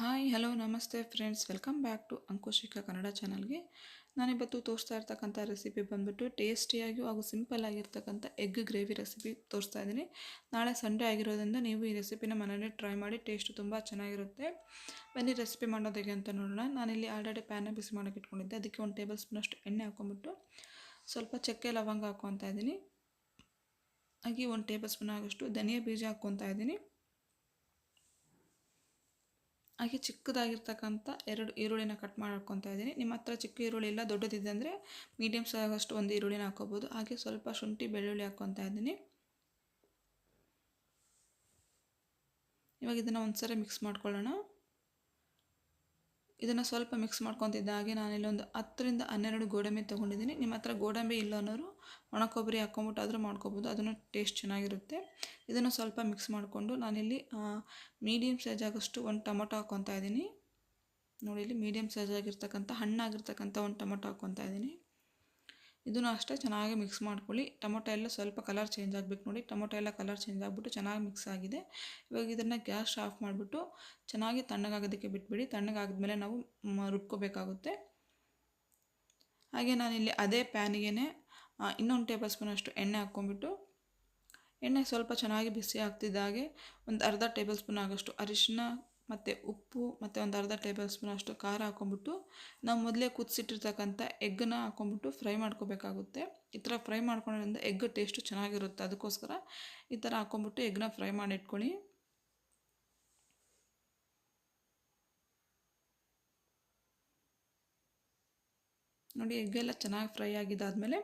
Hi hello ನಮಸ್ತೆ friends, welcome back to Ankushika Kannada ಚಾನಲ್ಗೆ. ನಾನಿವತ್ತು ತೋರಿಸ್ತಾ ಇರ್ತಕ್ಕಂಥ ರೆಸಿಪಿ ಬಂದುಬಿಟ್ಟು ಟೇಸ್ಟಿಯಾಗಿ ಹಾಗೂ ಸಿಂಪಲ್ ಆಗಿರ್ತಕ್ಕಂಥ ಎಗ್ ಗ್ರೇವಿ ರೆಸಿಪಿ ತೋರಿಸ್ತಾ ಇದ್ದೀನಿ. ನಾಳೆ ಸಂಡೇ ಆಗಿರೋದ್ರಿಂದ ನೀವು ಈ ರೆಸಿಪಿನ ಮನೆಯಲ್ಲೇ ಟ್ರೈ ಮಾಡಿ, ಟೇಸ್ಟ್ ತುಂಬ ಚೆನ್ನಾಗಿರುತ್ತೆ. ಬನ್ನಿ ರೆಸಿಪಿ ಮಾಡೋದು ಹೇಗೆ ಅಂತ ನೋಡೋಣ. ನಾನಿಲ್ಲಿ ಆಲ್ರೆಡಿ ಪ್ಯಾನ ಬಿಸಿ ಮಾಡೋಕ್ಕೆ ಇಟ್ಕೊಂಡಿದ್ದೆ. ಅದಕ್ಕೆ 1 ಟೇಬಲ್ ಸ್ಪೂನಷ್ಟು ಎಣ್ಣೆ ಹಾಕ್ಕೊಂಬಿಟ್ಟು ಸ್ವಲ್ಪ ಚಕ್ಕೆ ಲವಂಗ ಹಾಕ್ಕೊತಾ ಇದ್ದೀನಿ. ಹಾಗೆ 1 ಟೇಬಲ್ ಸ್ಪೂನ್ ಆಗೋಷ್ಟು ಧನಿಯಾ ಬೀಜ ಹಾಕ್ಕೊತಾ ಇದ್ದೀನಿ. ಹಾಗೆ ಚಿಕ್ಕದಾಗಿರ್ತಕ್ಕಂಥ 2 ಈರುಳ್ಳಿನ ಕಟ್ ಮಾಡಿ ಹಾಕ್ಕೊತಾ ಇದ್ದೀನಿ. ನಿಮ್ಮ ಹತ್ರ ಚಿಕ್ಕ ಈರುಳ್ಳಿ ಇಲ್ಲ, ದೊಡ್ಡದಿದೆ ಅಂದರೆ ಮೀಡಿಯಮ್ ಸಾಗಷ್ಟು 1 ಈರುಳ್ಳಿನ ಹಾಕ್ಕೋಬೋದು. ಹಾಗೆ ಸ್ವಲ್ಪ ಶುಂಠಿ ಬೆಳ್ಳುಳ್ಳಿ ಹಾಕ್ಕೊತಾ ಇದ್ದೀನಿ. ಇವಾಗ ಇದನ್ನು ಒಂದ್ಸರಿ ಮಿಕ್ಸ್ ಮಾಡ್ಕೊಳ್ಳೋಣ. ಇದನ್ನು ಸ್ವಲ್ಪ ಮಿಕ್ಸ್ ಮಾಡ್ಕೊತಿದ್ದ ಹಾಗೆ ನಾನಿಲ್ಲಿ ಒಂದು 10 ರಿಂದ 12 ಗೋಡಂಬಿ ತೊಗೊಂಡಿದ್ದೀನಿ. ನಿಮ್ಮ ಹತ್ರ ಗೋಡಂಬಿ ಇಲ್ಲ ಅನ್ನೋರು ಒಣ ಕೊಬ್ಬರಿ ಹಾಕ್ಕೊಂಬಿಟ್ಟು ಆದರೂ ಮಾಡ್ಕೋಬೋದು, ಅದನ್ನು ಟೇಸ್ಟ್ ಚೆನ್ನಾಗಿರುತ್ತೆ. ಇದನ್ನು ಸ್ವಲ್ಪ ಮಿಕ್ಸ್ ಮಾಡಿಕೊಂಡು ನಾನಿಲ್ಲಿ ಮೀಡಿಯಮ್ ಸೈಜ್ ಆಗೋಷ್ಟು 1 ಟೊಮೊಟೊ ಹಾಕ್ಕೊತಾ ಇದ್ದೀನಿ. ನೋಡಿ, ಇಲ್ಲಿ ಮೀಡಿಯಮ್ ಸೈಜ್ ಆಗಿರ್ತಕ್ಕಂಥ ಹಣ್ಣಾಗಿರ್ತಕ್ಕಂಥ 1 ಟೊಮೊಟೊ ಹಾಕ್ಕೊತಾ ಇದ್ದೀನಿ. ಇದನ್ನು ಅಷ್ಟೇ ಚೆನ್ನಾಗಿ ಮಿಕ್ಸ್ ಮಾಡ್ಕೊಳ್ಳಿ. ಟೊಮೊಟೊ ಎಲ್ಲ ಸ್ವಲ್ಪ ಕಲರ್ ಚೇಂಜ್ ಆಗಬೇಕು. ನೋಡಿ, ಟೊಮೊಟೊ ಎಲ್ಲ ಕಲರ್ ಚೇಂಜ್ ಆಗಿಬಿಟ್ಟು ಚೆನ್ನಾಗಿ ಮಿಕ್ಸ್ ಆಗಿದೆ. ಇವಾಗ ಇದನ್ನು ಗ್ಯಾಸ್ ಆಫ್ ಮಾಡಿಬಿಟ್ಟು ಚೆನ್ನಾಗಿ ತಣ್ಣಗಾಗೋದಕ್ಕೆ ಬಿಟ್ಬಿಡಿ. ತಣ್ಣಗಾದ್ಮೇಲೆ ನಾವು ರುಬ್ಕೋಬೇಕಾಗುತ್ತೆ. ಹಾಗೆ ನಾನಿಲ್ಲಿ ಅದೇ ಪ್ಯಾನಿಗೆ ಇನ್ನೊಂದು ಟೇಬಲ್ ಸ್ಪೂನಷ್ಟು ಎಣ್ಣೆ ಹಾಕ್ಕೊಂಬಿಟ್ಟು, ಎಣ್ಣೆ ಸ್ವಲ್ಪ ಚೆನ್ನಾಗಿ ಬಿಸಿ ಆಗ್ತಿದ್ದಾಗೆ ಒಂದು ಅರ್ಧ ಟೇಬಲ್ ಸ್ಪೂನ್ ಆಗೋಷ್ಟು ಅರಿಶಿನ ಮತ್ತು ಉಪ್ಪು ಮತ್ತು ಒಂದು ಅರ್ಧ ಟೇಬಲ್ ಸ್ಪೂನ್ ಅಷ್ಟು ಖಾರ ಹಾಕ್ಕೊಂಬಿಟ್ಟು ನಾವು ಮೊದಲೇ ಕುದಿಸಿಟ್ಟಿರ್ತಕ್ಕಂಥ ಎಗ್ಗನ್ನ ಹಾಕ್ಕೊಂಬಿಟ್ಟು ಫ್ರೈ ಮಾಡ್ಕೋಬೇಕಾಗುತ್ತೆ. ಈ ಥರ ಫ್ರೈ ಮಾಡ್ಕೊಳ್ಳೋದ್ರಿಂದ ಎಗ್ ಟೇಸ್ಟು ಚೆನ್ನಾಗಿರುತ್ತೆ. ಅದಕ್ಕೋಸ್ಕರ ಈ ಥರ ಹಾಕ್ಕೊಂಬಿಟ್ಟು ಎಗ್ನ ಫ್ರೈ ಮಾಡಿ ಇಟ್ಕೊಳ್ಳಿ. ನೋಡಿ, ಎಗ್ಗೆಲ್ಲ ಚೆನ್ನಾಗಿ ಫ್ರೈ ಆಗಿದ್ದಾದಮೇಲೆ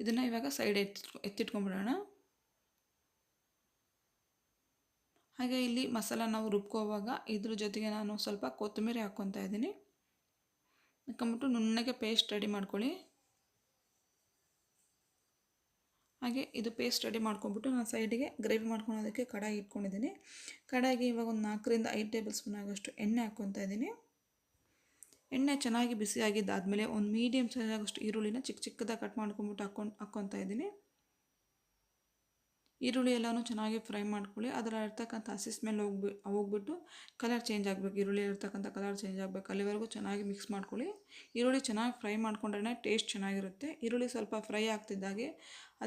ಇದನ್ನು ಇವಾಗ ಸೈಡ್ ಎತ್ತಿಟ್ಕೊಂಡ್ಬಿಡೋಣ. ಹಾಗೆ ಇಲ್ಲಿ ಮಸಾಲ ನಾವು ರುಬ್ಕೋವಾಗ ಇದ್ರ ಜೊತೆಗೆ ನಾನು ಸ್ವಲ್ಪ ಕೊತ್ತಂಬರಿ ಹಾಕ್ಕೊತಾ ಇದ್ದೀನಿ. ಹಾಕ್ಕೊಂಬಿಟ್ಟು ನುಣ್ಣಗೆ ಪೇಸ್ಟ್ ರೆಡಿ ಮಾಡ್ಕೊಳ್ಳಿ. ಹಾಗೆ ಇದು ಪೇಸ್ಟ್ ರೆಡಿ ಮಾಡ್ಕೊಂಬಿಟ್ಟು ನಾನು ಸೈಡಿಗೆ ಗ್ರೇವಿ ಮಾಡ್ಕೊಳೋದಕ್ಕೆ ಕಡಾಯಿ ಇಟ್ಕೊಂಡಿದ್ದೀನಿ. ಕಡಾಯಿಗೆ ಇವಾಗ ಒಂದು 4 ರಿಂದ 5 ಟೇಬಲ್ ಸ್ಪೂನ್ ಆಗೋಷ್ಟು ಎಣ್ಣೆ ಹಾಕ್ಕೊತಾ ಇದ್ದೀನಿ. ಎಣ್ಣೆ ಚೆನ್ನಾಗಿ ಬಿಸಿ ಆಗಿದ್ದಾದಮೇಲೆ ಒಂದು ಮೀಡಿಯಮ್ ಸೈಜ್ ಆಗೋಷ್ಟು ಈರುಳ್ಳಿನ ಚಿಕ್ಕದಾಗಿ ಕಟ್ ಮಾಡ್ಕೊಂಬಿಟ್ಟು ಹಾಕ್ಕೊತಾ ಇದ್ದೀನಿ. ಈರುಳ್ಳಿ ಎಲ್ಲನೂ ಚೆನ್ನಾಗಿ ಫ್ರೈ ಮಾಡ್ಕೊಳ್ಳಿ. ಅದರ ಇರ್ತಕ್ಕಂಥ ಹಸಿ ಸ್ಮೆಲ್ ಹೋಗ್ಬಿಟ್ಟು ಕಲರ್ ಚೇಂಜ್ ಆಗಬೇಕು. ಈರುಳ್ಳಿ ಇರ್ತಕ್ಕಂಥ ಕಲರ್ ಚೇಂಜ್ ಆಗಬೇಕು, ಅಲ್ಲಿವರೆಗೂ ಚೆನ್ನಾಗಿ ಮಿಕ್ಸ್ ಮಾಡ್ಕೊಳ್ಳಿ. ಈರುಳ್ಳಿ ಚೆನ್ನಾಗಿ ಫ್ರೈ ಮಾಡ್ಕೊಂಡ್ರೆ ಟೇಸ್ಟ್ ಚೆನ್ನಾಗಿರುತ್ತೆ. ಈರುಳ್ಳಿ ಸ್ವಲ್ಪ ಫ್ರೈ ಆಗ್ತಿದ್ದಾಗೆ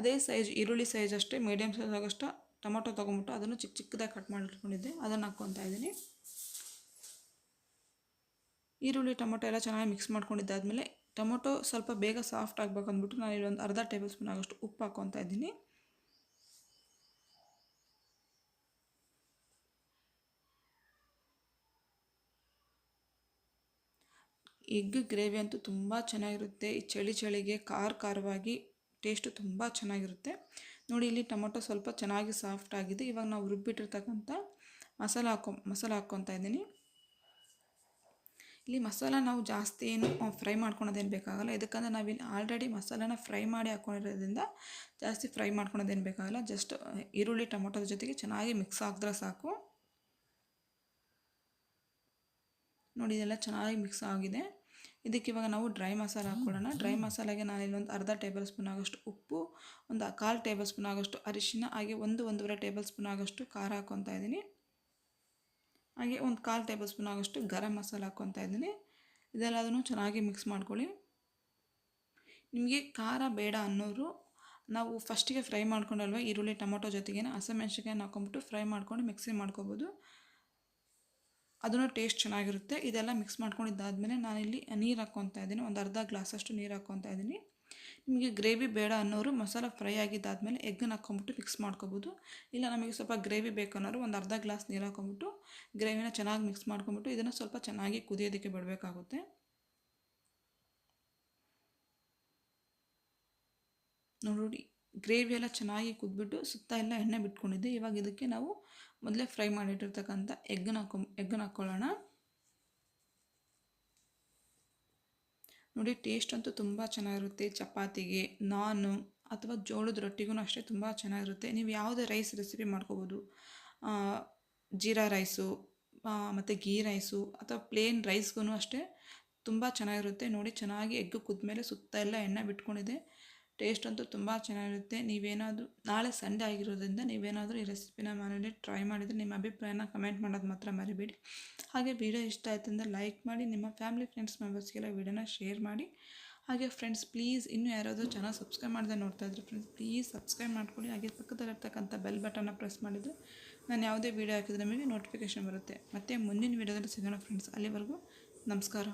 ಅದೇ ಸೈಜ್ ಈರುಳ್ಳಿ ಸೈಜ್ ಅಷ್ಟೇ ಮೀಡಿಯಮ್ ಸೈಜ್ ಆಗೋಷ್ಟು ಟೊಮೊಟೊ ತೊಗೊಂಬಿಟ್ಟು ಅದನ್ನು ಚಿಕ್ಕದಾಗಿ ಕಟ್ ಮಾಡಿಟ್ಕೊಂಡಿದ್ದೆ, ಅದನ್ನು ಹಾಕ್ಕೊತಾ ಇದ್ದೀನಿ. ಈರುಳ್ಳಿ ಟೊಮೊಟೊ ಎಲ್ಲ ಚೆನ್ನಾಗಿ ಮಿಕ್ಸ್ ಮಾಡ್ಕೊಂಡಿದ್ದಾದಮೇಲೆ ಟೊಮೊಟೊ ಸ್ವಲ್ಪ ಬೇಗ ಸಾಫ್ಟ್ ಆಗಬೇಕು ಅಂದ್ಬಿಟ್ಟು ನಾನು ಇಲ್ಲೊಂದು ಅರ್ಧ ಟೇಬಲ್ ಸ್ಪೂನ್ ಆಗೋಷ್ಟು ಉಪ್ಪು ಹಾಕ್ಕೊತಾ ಇದ್ದೀನಿ. ಎಗ್ ಗ್ರೇವಿ ಅಂತೂ ತುಂಬ ಚೆನ್ನಾಗಿರುತ್ತೆ. ಈ ಚಳಿಗೆ ಖಾರವಾಗಿ ಟೇಸ್ಟು ತುಂಬ ಚೆನ್ನಾಗಿರುತ್ತೆ. ನೋಡಿ, ಇಲ್ಲಿ ಟೊಮೊಟೊ ಸ್ವಲ್ಪ ಚೆನ್ನಾಗಿ ಸಾಫ್ಟ್ ಆಗಿದೆ. ಇವಾಗ ನಾವು ರುಬ್ಬಿಟ್ಟಿರ್ತಕ್ಕಂಥ ಮಸಾಲ ಹಾಕ್ಕೊತಾ ಇದ್ದೀನಿ. ಇಲ್ಲಿ ಮಸಾಲ ನಾವು ಜಾಸ್ತಿ ಏನು ಫ್ರೈ ಮಾಡ್ಕೊಳೋದೇನು ಬೇಕಾಗಲ್ಲ. ಇದಕ್ಕಂದ್ರೆ ನಾವಿಲ್ಲಿ ಆಲ್ರೆಡಿ ಮಸಾಲಾನ ಫ್ರೈ ಮಾಡಿ ಹಾಕ್ಕೊಂಡಿರೋದ್ರಿಂದ ಜಾಸ್ತಿ ಫ್ರೈ ಮಾಡ್ಕೊಳೋದೇನು ಬೇಕಾಗಲ್ಲ. ಜಸ್ಟ್ ಈರುಳ್ಳಿ ಟೊಮೊಟೊದ ಜೊತೆಗೆ ಚೆನ್ನಾಗಿ ಮಿಕ್ಸ್ ಆಗಿದ್ರೆ ಸಾಕು. ನೋಡಿ, ಇದೆಲ್ಲ ಚೆನ್ನಾಗಿ ಮಿಕ್ಸ್ ಆಗಿದೆ. ಇದಕ್ಕೆ ಇವಾಗ ನಾವು ಡ್ರೈ ಮಸಾಲ ಹಾಕ್ಕೊಳ್ಳೋಣ. ಡ್ರೈ ಮಸಾಲೆಗೆ ನಾನಿಲ್ಲಿ ಒಂದು ಅರ್ಧ ಟೇಬಲ್ ಸ್ಪೂನ್ ಆಗೋಷ್ಟು ಉಪ್ಪು, ಒಂದು 1/4 ಟೇಬಲ್ ಸ್ಪೂನ್ ಆಗೋಷ್ಟು ಅರಿಶಿನ, ಹಾಗೆ 1-1.5 ಟೇಬಲ್ ಸ್ಪೂನ್ ಆಗೋಷ್ಟು ಖಾರ ಹಾಕ್ಕೊತಾ ಇದ್ದೀನಿ. ಹಾಗೆ ಒಂದು 1/4 ಟೇಬಲ್ ಸ್ಪೂನ್ ಆಗೋಷ್ಟು ಗರಂ ಮಸಾಲ ಹಾಕ್ಕೊತಾ ಇದ್ದೀನಿ. ಇದೆಲ್ಲದನ್ನು ಚೆನ್ನಾಗಿ ಮಿಕ್ಸ್ ಮಾಡ್ಕೊಳ್ಳಿ. ನಿಮಗೆ ಖಾರ ಬೇಡ ಅನ್ನೋರು ನಾವು ಫಸ್ಟಿಗೆ ಫ್ರೈ ಮಾಡ್ಕೊಂಡಲ್ವ ಈರುಳ್ಳಿ ಟೊಮೊಟೊ ಜೊತೆಗೆ ಹಸಿಮೆಣ್ಸಿನ್ಕಾಯಿನ ಹಾಕ್ಕೊಂಬಿಟ್ಟು ಫ್ರೈ ಮಾಡ್ಕೊಂಡು ಮಿಕ್ಸಿ ಮಾಡ್ಕೋಬೋದು, ಅದನ್ನು ಟೇಸ್ಟ್ ಚೆನ್ನಾಗಿರುತ್ತೆ. ಇದೆಲ್ಲ ಮಿಕ್ಸ್ ಮಾಡ್ಕೊಂಡಿದ್ದಾದಮೇಲೆ ನಾನಿಲ್ಲಿ ನೀರು ಹಾಕ್ಕೊತಾ ಇದ್ದೀನಿ. ಒಂದು ಅರ್ಧ ಗ್ಲಾಸಷ್ಟು ನೀರು ಹಾಕ್ಕೊತಾ ಇದ್ದೀನಿ. ನಿಮಗೆ ಗ್ರೇವಿ ಬೇಡ ಅನ್ನೋರು ಮಸಾಲ ಫ್ರೈ ಆಗಿದ್ದಾದಮೇಲೆ ಎಗ್ಗನ್ನು ಹಾಕ್ಕೊಂಬಿಟ್ಟು ಮಿಕ್ಸ್ ಮಾಡ್ಕೋಬೋದು. ಇಲ್ಲ ನಮಗೆ ಸ್ವಲ್ಪ ಗ್ರೇವಿ ಬೇಕು ಅನ್ನೋರು ಒಂದು ಅರ್ಧ ಗ್ಲಾಸ್ ನೀರು ಹಾಕ್ಕೊಂಬಿಟ್ಟು ಗ್ರೇವಿನ ಚೆನ್ನಾಗಿ ಮಿಕ್ಸ್ ಮಾಡ್ಕೊಂಬಿಟ್ಟು ಇದನ್ನು ಸ್ವಲ್ಪ ಚೆನ್ನಾಗಿ ಕುದಿಯೋದಕ್ಕೆ ಬಿಡಬೇಕಾಗುತ್ತೆ. ನೋಡಿ, ಗ್ರೇವಿ ಎಲ್ಲ ಚೆನ್ನಾಗಿ ಕುದ್ಬಿಟ್ಟು ಸುತ್ತ ಎಲ್ಲ ಎಣ್ಣೆ ಬಿಟ್ಕೊಂಡಿದ್ದೆ. ಇವಾಗ ಇದಕ್ಕೆ ನಾವು ಮೊದಲೇ ಫ್ರೈ ಮಾಡಿಟ್ಟಿರ್ತಕ್ಕಂಥ ಎಗ್ಗನ್ನು ಹಾಕ್ಕೊಳ್ಳೋಣ. ನೋಡಿ, ಟೇಸ್ಟ್ ಅಂತೂ ತುಂಬ ಚೆನ್ನಾಗಿರುತ್ತೆ. ಚಪಾತಿಗೆ, ನಾನು ಅಥವಾ ಜೋಳದ ರೊಟ್ಟಿಗೂ ಅಷ್ಟೇ ತುಂಬ ಚೆನ್ನಾಗಿರುತ್ತೆ. ನೀವು ಯಾವುದೇ ರೈಸ್ ರೆಸಿಪಿ ಮಾಡ್ಕೋಬೋದು. ಜೀರಾ ರೈಸು ಮತ್ತು ಗೀ ರೈಸು ಅಥವಾ ಪ್ಲೇನ್ ರೈಸ್ಗೂ ಅಷ್ಟೇ ತುಂಬ ಚೆನ್ನಾಗಿರುತ್ತೆ. ನೋಡಿ, ಚೆನ್ನಾಗಿ ಎಗ್ ಕುದ್ಮೇಲೆ ಸುತ್ತ ಎಲ್ಲ ಎಣ್ಣೆ ಬಿಟ್ಕೊಂಡಿದೆ. ಟೇಸ್ಟ್ ಅಂತೂ ತುಂಬ ಚೆನ್ನಾಗಿರುತ್ತೆ. ನೀವೇನಾದರೂ ನಾಳೆ ಸಂಡೇ ಆಗಿರೋದ್ರಿಂದ ನೀವೇನಾದರೂ ಈ ರೆಸಿಪಿನ ಮನೇಲಿ ಟ್ರೈ ಮಾಡಿದರೆ ನಿಮ್ಮ ಅಭಿಪ್ರಾಯನ ಕಮೆಂಟ್ ಮಾಡೋದು ಮಾತ್ರ ಮರಿಬೇಡಿ. ಹಾಗೆ ವಿಡಿಯೋ ಇಷ್ಟ ಆಯ್ತು ಅಂದರೆ ಲೈಕ್ ಮಾಡಿ, ನಿಮ್ಮ ಫ್ಯಾಮಿಲಿ ಫ್ರೆಂಡ್ಸ್ ಮೆಂಬರ್ಸ್ಗೆಲ್ಲ ವಿಡಿಯೋನ ಶೇರ್ ಮಾಡಿ. ಹಾಗೆ ಫ್ರೆಂಡ್ಸ್ ಪ್ಲೀಸ್ ಇನ್ನೂ ಯಾರಾದರೂ ಚಾನಲ್ ಸಬ್ಸ್ಕ್ರೈಬ್ ಮಾಡದೆ ನೋಡ್ತಾ ಇದ್ರೆ ಫ್ರೆಂಡ್ಸ್ ಪ್ಲೀಸ್ ಸಬ್ಸ್ಕ್ರೈಬ್ ಮಾಡ್ಕೊಳ್ಳಿ. ಹಾಗೆ ಪಕ್ಕದಲ್ಲಿರ್ತಕ್ಕಂಥ ಬೆಲ್ ಬಟನ್ನ ಪ್ರೆಸ್ ಮಾಡಿದರೆ ನಾನು ಯಾವುದೇ ವೀಡಿಯೋ ಹಾಕಿದ್ರೆ ನಿಮಗೆ ನೋಟಿಫಿಕೇಷನ್ ಬರುತ್ತೆ. ಮತ್ತು ಮುಂದಿನ ವೀಡಿಯೋದಲ್ಲಿ ಸಿಗೋಣ ಫ್ರೆಂಡ್ಸ್. ಅಲ್ಲಿವರೆಗೂ ನಮಸ್ಕಾರ.